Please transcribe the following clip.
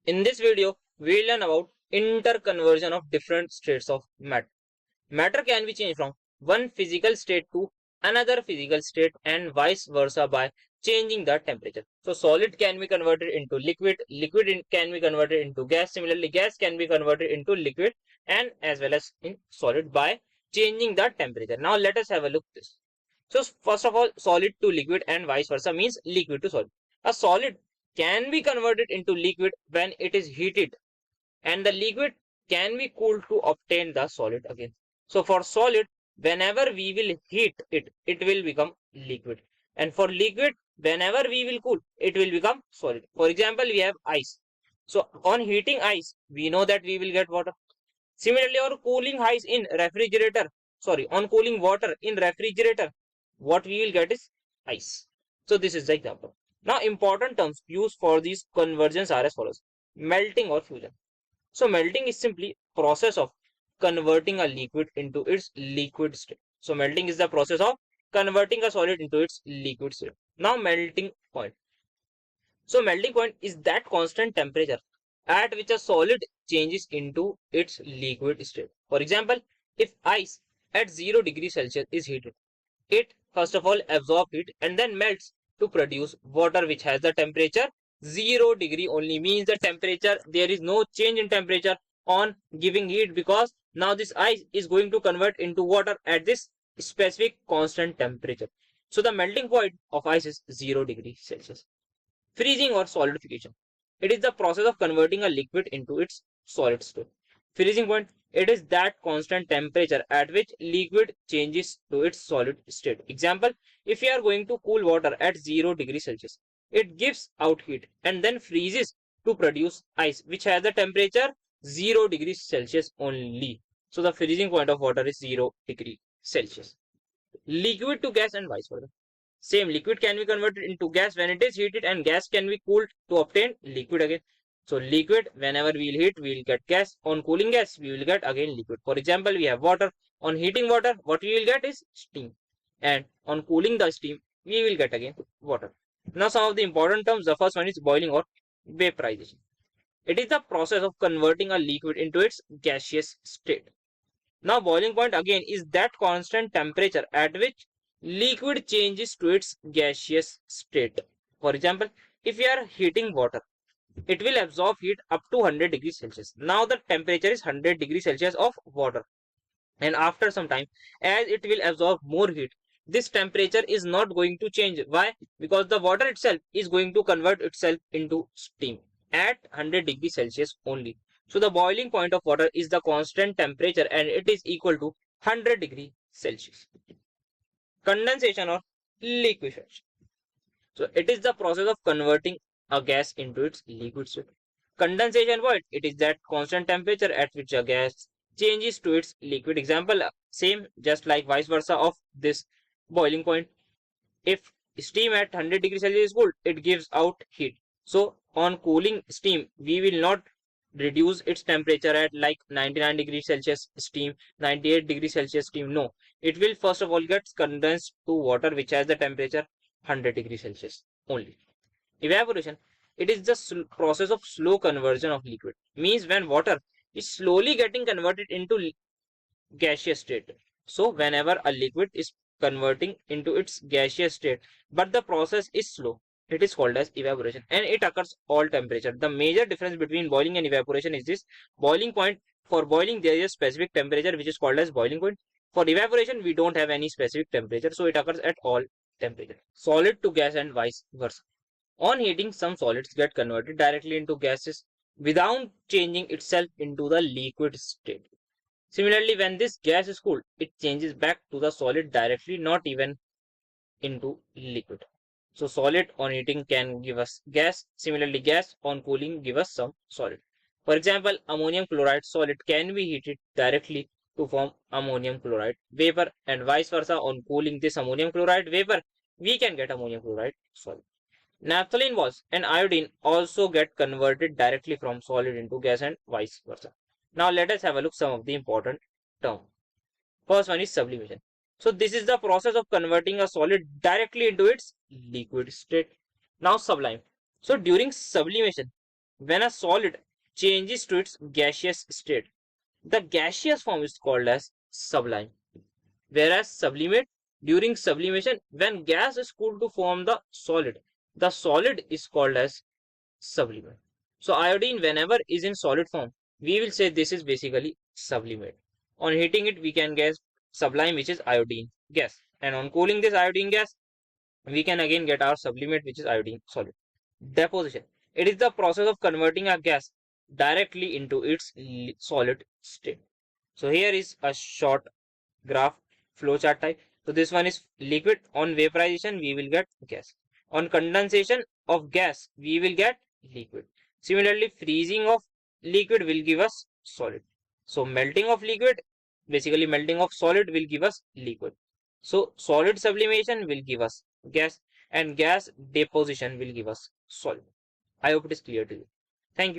In this video, we'll learn about interconversion of different states of matter. Matter can be changed from one physical state to another physical state and vice versa by changing the temperature. So solid can be converted into liquid, liquid can be converted into gas, similarly gas can be converted into liquid and as well as in solid by changing the temperature. Now let us have a look at this. So first of all, solid to liquid and vice versa means liquid to solid. A solid can be converted into liquid when it is heated, and the liquid can be cooled to obtain the solid again. So for solid, whenever we will heat it, it will become liquid. And for liquid, whenever we will cool, it will become solid. For example, we have ice. So on heating ice, we know that we will get water. Similarly, on cooling ice in refrigerator, on cooling water in refrigerator, what we will get is ice. So this is the example. Now important terms used for these conversions are as follows: melting or fusion. So melting is simply process of converting a liquid into its liquid state. So melting is the process of converting a solid into its liquid state. Now melting point. So melting point is that constant temperature at which a solid changes into its liquid state. For example, if ice at 0 degrees Celsius is heated, it first of all absorbs heat and then melts to produce water which has the temperature 0 degree only, means the temperature, there is no change in temperature on giving heat because now this ice is going to convert into water at this specific constant temperature. So the melting point of ice is 0 degree Celsius. Freezing or solidification. It is the process of converting a liquid into its solid state. Freezing point, it is that constant temperature at which liquid changes to its solid state. Example, if you are going to cool water at 0 degrees Celsius, it gives out heat and then freezes to produce ice which has the temperature 0 degrees Celsius only. So the freezing point of water is 0 degree Celsius. Liquid to gas and vice versa. Same, liquid can be converted into gas when it is heated and gas can be cooled to obtain liquid again. So liquid, whenever we will heat, we will get gas. On cooling gas, we will get again liquid. For example, we have water. On heating water, what we will get is steam. And on cooling the steam, we will get again water. Now some of the important terms. The first one is boiling or vaporization. It is the process of converting a liquid into its gaseous state. Now boiling point again is that constant temperature at which liquid changes to its gaseous state. For example, if you are heating water, it will absorb heat up to 100 degrees Celsius. Now the temperature is 100 degrees Celsius of water. And after some time, as it will absorb more heat, this temperature is not going to change. Why? Because the water itself is going to convert itself into steam at 100 degrees Celsius only. So the boiling point of water is the constant temperature and it is equal to 100 degrees Celsius. Condensation or liquefaction. So it is the process of converting a gas into its liquid state. Condensation point, it is that constant temperature at which a gas changes to its liquid. Example, same just like vice versa of this boiling point. If steam at 100 degrees Celsius is cooled, it gives out heat. So on cooling steam, we will not reduce its temperature at like 99 degrees Celsius steam, 98 degrees Celsius steam. No, it will first of all get condensed to water which has the temperature 100 degrees Celsius only. Evaporation, it is the process of slow conversion of liquid. Means when water is slowly getting converted into gaseous state. So whenever a liquid is converting into its gaseous state, but the process is slow, it is called as evaporation and it occurs all temperature. The major difference between boiling and evaporation is this: boiling point, for boiling there is a specific temperature which is called as boiling point. For evaporation, we don't have any specific temperature, so it occurs at all temperature. Solid to gas and vice versa. On heating, some solids get converted directly into gases without changing itself into the liquid state. Similarly, when this gas is cooled, it changes back to the solid directly, not even into liquid. So solid on heating can give us gas. Similarly, gas on cooling give us some solid. For example, ammonium chloride solid can be heated directly to form ammonium chloride vapor, and vice versa. On cooling this ammonium chloride vapor, we can get ammonium chloride solid. Naphthalene was and iodine also get converted directly from solid into gas and vice versa. Now let us have a look some of the important terms. First one is sublimation. So this is the process of converting a solid directly into its liquid state. Now sublime. So during sublimation, when a solid changes to its gaseous state. The gaseous form is called as sublime. Whereas sublimate, during sublimation, when gas is cooled to form the solid is called as sublimate. So iodine, whenever is in solid form, we will say this is basically sublimate. On heating it, we can get sublime, which is iodine gas. And on cooling this iodine gas, we can again get our sublimate, which is iodine solid. Deposition. It is the process of converting a gas directly into its solid state. So here is a short graph flowchart type. So this one is liquid. On vaporization, we will get gas. On condensation of gas, we will get liquid. Similarly, freezing of liquid will give us solid. So melting of liquid, basically melting of solid will give us liquid. So solid sublimation will give us gas, and gas deposition will give us solid. I hope it is clear to you. Thank you.